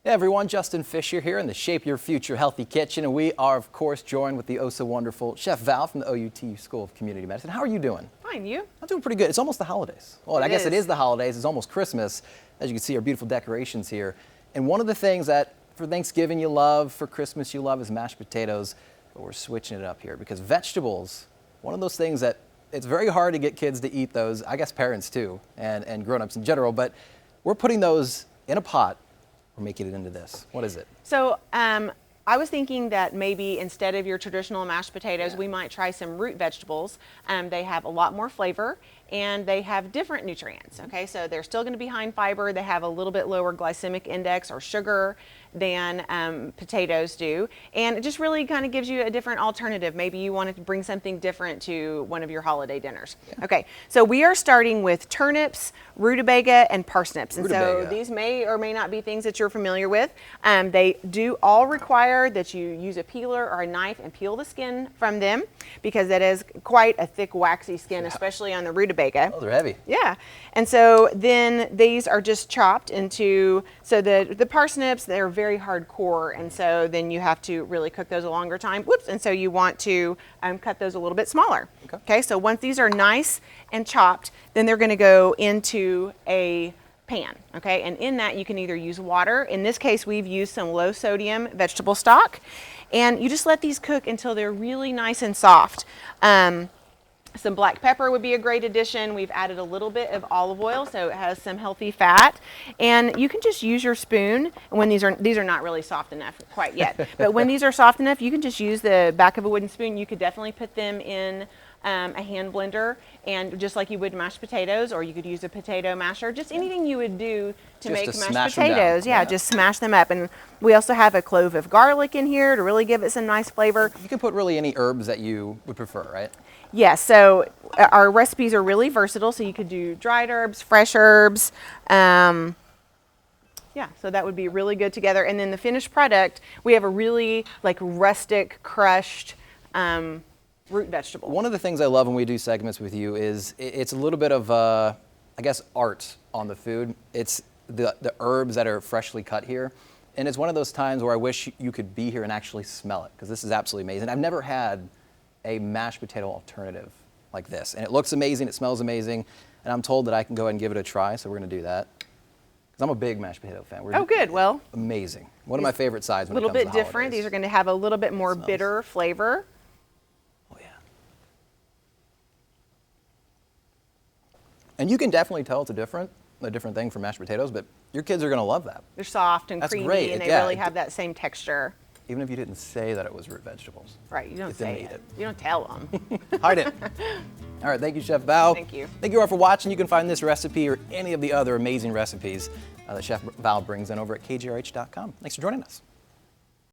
Hey everyone, Justin Fisher here in the Shape Your Future Healthy Kitchen, and we are of course joined with the oh so wonderful Chef Val from the OUT School of Community Medicine. How are you doing? Fine, you? I'm doing pretty good. It's almost the holidays. Well, I guess it is the holidays. It's almost Christmas. As you can see, our beautiful decorations here. And one of the things that for Thanksgiving you love, for Christmas you love is mashed potatoes, but we're switching it up here because vegetables, one of those things that it's very hard to get kids to eat those, I guess parents too, and grown-ups in general, but we're putting those in a pot. We're making it into this. What is it? So I was thinking that maybe instead of your traditional mashed potatoes, we might try some root vegetables. They have a lot more flavor and they have different nutrients. Okay, so they're still going to be high in fiber. They have a little bit lower glycemic index or sugar than potatoes do, and it just really kind of gives you a different alternative. Maybe you wanted to bring something different to one of your holiday dinners. Yeah. Okay, so we are starting with turnips, rutabaga, and parsnips, and so these may or may not be things that you're familiar with. They do all require that you use a peeler or a knife and peel the skin from them because that is quite a thick, waxy skin, especially on the rutabaga. Oh, they're heavy. Yeah, and so then these are just chopped into, so the parsnips, they're very hardcore, and so then you have to really cook those a longer time. Whoops! And so you want to cut those a little bit smaller. Okay, so once these are nice and chopped, then they're going to go into a pan. Okay, and in that you can either use water. In this case, we've used some low sodium vegetable stock, and you just let these cook until they're really nice and soft. Some black pepper would be a great addition. We've added a little bit of olive oil, so it has some healthy fat. And you can just use your spoon when these are not really soft enough quite yet. But when these are soft enough, you can just use the back of a wooden spoon. You could definitely put them in a hand blender, and just like you would mashed potatoes, or you could use a potato masher, just anything you would do to make mashed potatoes. Yeah, just smash them up. And we also have a clove of garlic in here to really give it some nice flavor. You can put really any herbs that you would prefer, right? Yes, so our recipes are really versatile, so you could do dried herbs, fresh herbs. Yeah, so that would be really good together. And then the finished product, we have a really like rustic, crushed root vegetable. One of the things I love when we do segments with you is it's a little bit of, I guess, art on the food. It's the herbs that are freshly cut here. And it's one of those times where I wish you could be here and actually smell it, because this is absolutely amazing. I've never had a mashed potato alternative like this, and it looks amazing, it smells amazing, and I'm told that I can go ahead and give it a try, so we're going to do that because I'm a big mashed potato fan. Oh, good. Well, amazing. One of my favorite sides when it comes to holidays. A little bit different. These are going to have a little bit more bitter flavor. Oh yeah. And you can definitely tell it's a different thing from mashed potatoes, but your kids are going to love that. They're soft and creamy, and they really have that same texture. Even if you didn't say that it was root vegetables. Right, you don't say it. You don't tell them. Hide it. All right, thank you, Chef Val. Thank you. Thank you all for watching. You can find this recipe or any of the other amazing recipes that Chef Val brings in over at kgrh.com. Thanks for joining us.